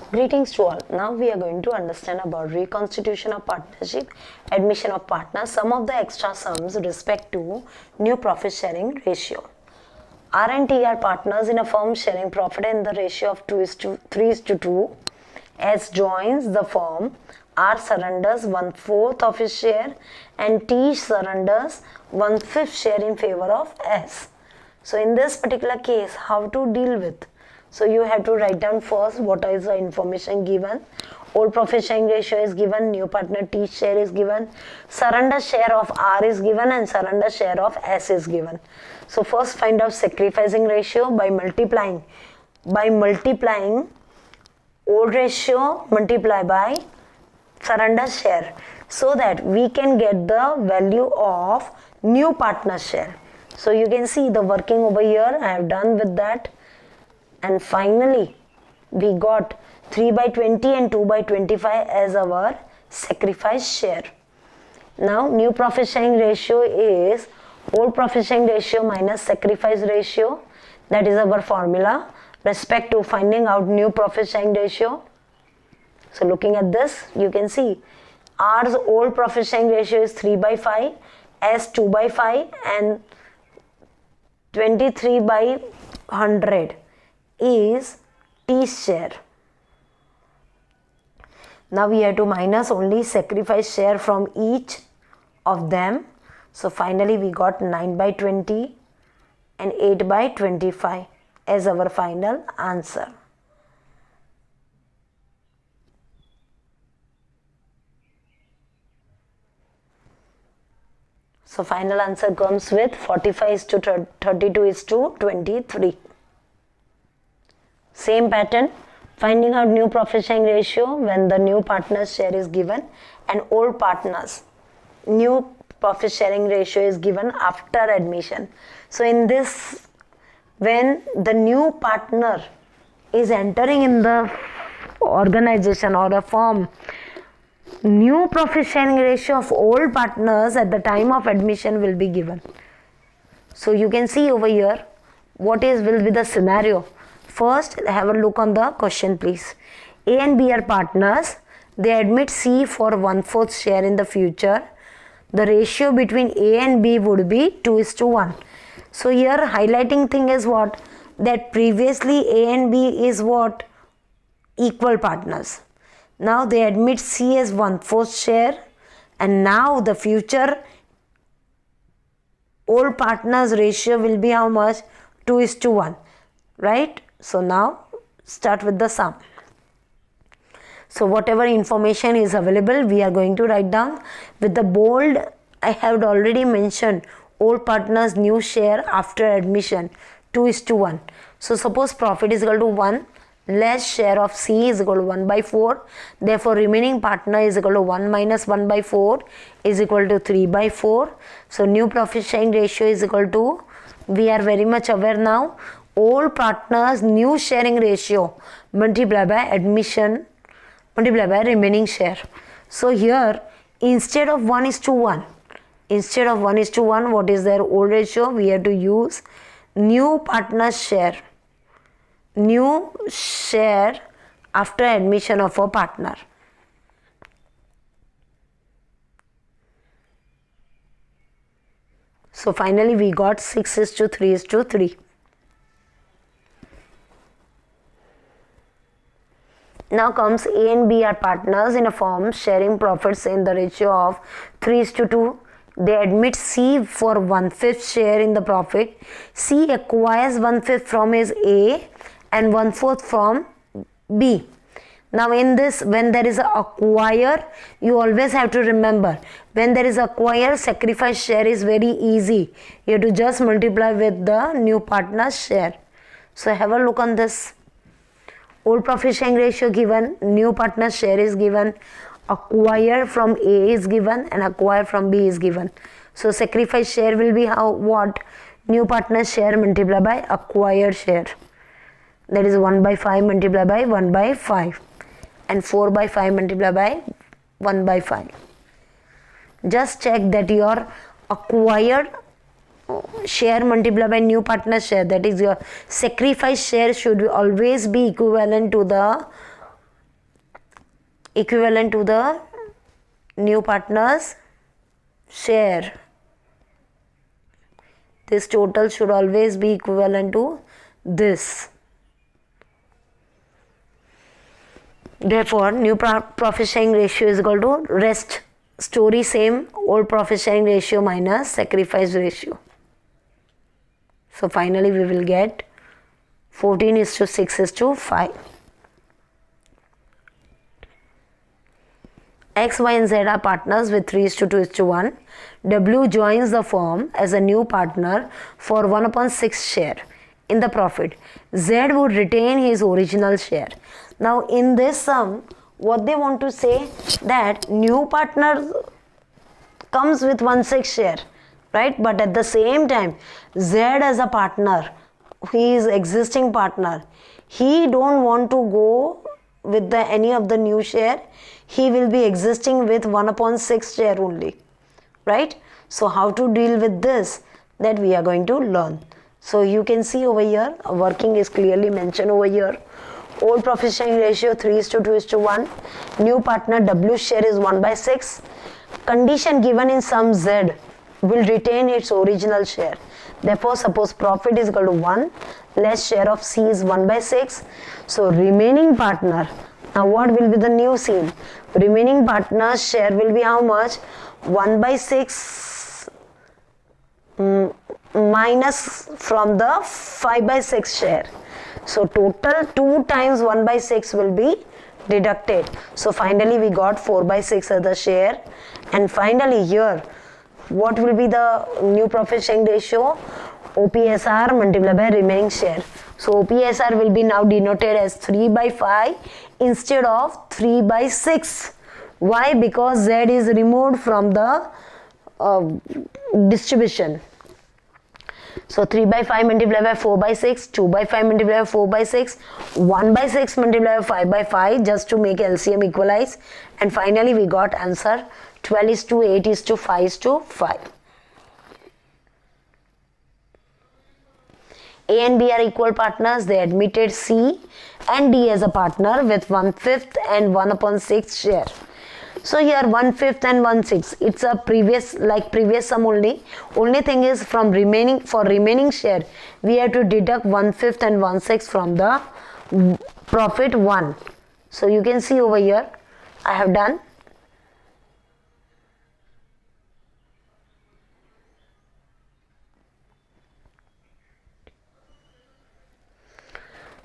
Greetings to all. Now we are going to understand about reconstitution of partnership, admission of partners, some of the extra sums with respect to new profit sharing ratio. R&T are partners in a firm sharing profit in the ratio of 3:2. S joins the firm, R surrenders 1/4 of his share and T surrenders 1/5 share in favor of S. So in this particular case, how to deal with? So you have to write down first what is the information given. Old profit sharing ratio is given, new partner T share is given, surrender share of R is given and surrender share of S is given. So first find out sacrificing ratio by multiplying old ratio multiply by surrender share so that we can get the value of new partner share. So you can see the working over here. I have done with that. And finally, we got 3/20 and 2/25 as our sacrifice share. Now, new profit sharing ratio is old profit sharing ratio minus sacrifice ratio. That is our formula respect to finding out new profit sharing ratio. So, looking at this, you can see R's old profit sharing ratio is 3/5, S 2/5, and 23/100 is T's share. Now we have to minus only sacrifice share from each of them. So finally we got 9/20 and 8/25 as our final answer. So final answer comes with 45:32:23. Same pattern, finding out new profit sharing ratio when the new partner's share is given and old partner's new profit sharing ratio is given after admission. So in this, when the new partner is entering in the organization or a firm, new profit sharing ratio of old partners at the time of admission will be given. So you can see over here what will be the scenario. First, have a look on the question, please. A and B are partners. They admit C for 1/4 share in the future. The ratio between A and B would be 2:1. So here highlighting thing is what? That previously A and B is what? Equal partners. Now they admit C as 1/4 share, and now the future old partners ratio will be how much? 2:1, right? So now start with the sum. So whatever information is available, we are going to write down with the bold. I have already mentioned old partners new share after admission 2:1. So suppose profit is equal to 1, less share of C is equal to 1/4. Therefore remaining partner is equal to 1 minus 1/4 is equal to 3/4. So new profit sharing ratio is equal to, we are very much aware now, old partners new sharing ratio multiplied by admission multiplied by remaining share. So here instead of 1:1, what is their old ratio? We have to use new partner share after admission of a partner. So finally we got 6:3:3. Now comes A and B are partners in a firm sharing profits in the ratio of 3:2. They admit C for 1/5 share in the profit. C acquires 1/5 from his A and 1/4 from B. Now in this, when there is a acquire, you always have to remember, when there is acquire, sacrifice share is very easy. You have to just multiply with the new partner's share. So have a look on this. Old profit sharing ratio given, new partner share is given, acquire from A is given and acquire from B is given. So sacrifice share will be how, what? New partner share multiplied by acquired share. That is 1/5 multiplied by 1/5 and 4/5 multiplied by 1/5. Just check that your acquired share multiplied by new partner share, that is your sacrifice share, should always be equivalent to the equivalent to the new partner's share. This total should always be equivalent to this. Therefore, new profit sharing ratio is equal to rest story same, old profit sharing ratio minus sacrifice ratio. So finally we will get 14:6:5. X, Y and Z are partners with 3:2:1. W joins the firm as a new partner for 1/6 share in the profit. Z would retain his original share. Now in this sum, what they want to say that new partner comes with 1/6 share, right? But at the same time, Z as a partner, he is existing partner, he don't want to go with any of the new share. He will be existing with 1/6 share only, right? So how to deal with this, that we are going to learn. So you can see over here, working is clearly mentioned over here. Old profit sharing ratio 3:2:1. New partner W share is 1/6. Condition given in sum Z will retain its original share. Therefore, suppose profit is equal to 1, less share of C is 1/6. So remaining partner, now what will be the new scene? Remaining partner's share will be how much? 1/6 minus from the 5/6 share. So total 2 times 1/6 will be deducted. So finally we got 4/6 as the share. And finally here, what will be the new profit sharing ratio? OPSR multiplied by remaining share. So OPSR will be now denoted as 3/5 instead of 3/6. Why? Because Z is removed from the distribution. So 3/5 multiplied by 4/6, 2/5 multiplied by 4/6, 1/6 multiplied by 5/5 just to make LCM equalize. And finally we got answer 12:8:5:5. A and B are equal partners. They admitted C and D as a partner with 1/5 and 1/6 share. So here 1/5 and 1/6. It's a previous sum only. Only thing is for remaining share we have to deduct 1/5 and 1/6 from the profit 1. So you can see over here I have done.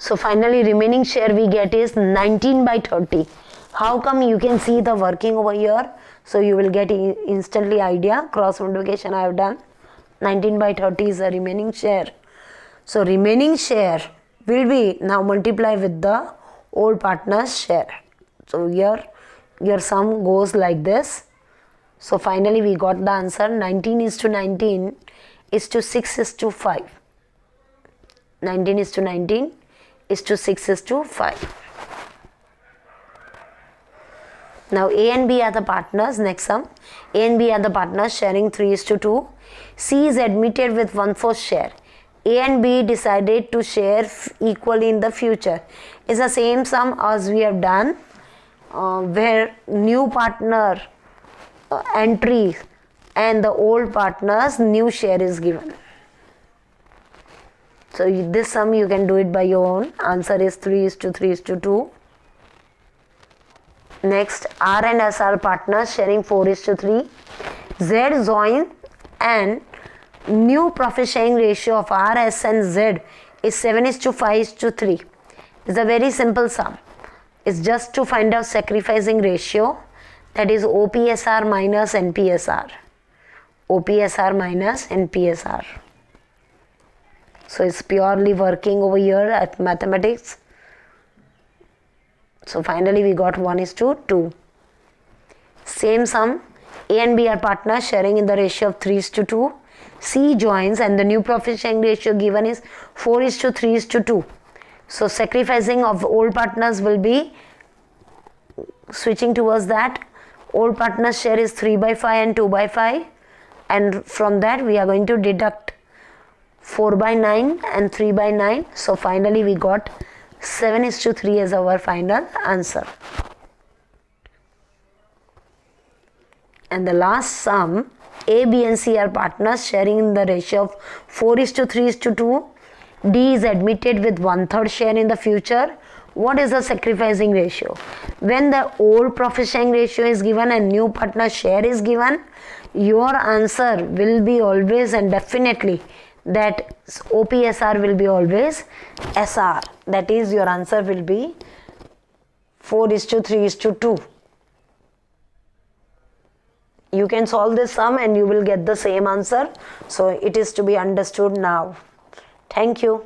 So finally remaining share we get is 19/30. How come? You can see the working over here. So you will get instantly idea. Cross multiplication I have done. 19/30 is the remaining share. So remaining share will be now multiply with the old partner's share. So here your sum goes like this. So finally we got the answer 19:19 is to 6:5. 19:19 is to 6:5. Now A and B are the partners. Next sum. A and B are the partners sharing 3:2. C is admitted with 1/4 share. A and B decided to share equally in the future. It's the same sum as we have done where new partner entry and the old partner's new share is given. So this sum you can do it by your own. Answer is 3:3:2. Next, R and S are partners sharing 4:3. Z join and new profit sharing ratio of R, S and Z is 7:5:3. It's a very simple sum. It's just to find out sacrificing ratio, that is OPSR minus NPSR. OPSR minus NPSR. So it's purely working over here at mathematics. So finally we got 1:2. Same sum. A and B are partners sharing in the ratio of 3:2. C joins and the new profit sharing ratio given is 4:3:2. So sacrificing of old partners will be switching towards that. Old partners share is 3/5 and 2/5, and from that we are going to deduct 4/9 and 3/9. So finally we got 7:3 as our final answer. And the last sum, A, B and C are partners sharing in the ratio of 4:3:2. D is admitted with 1/3 share in the future. What is the sacrificing ratio? When the old profit sharing ratio is given and new partner share is given, your answer will be always and definitely that OPSR will be always SR. That is, your answer will be 4:3:2. You can solve this sum and you will get the same answer. So it is to be understood now. Thank you.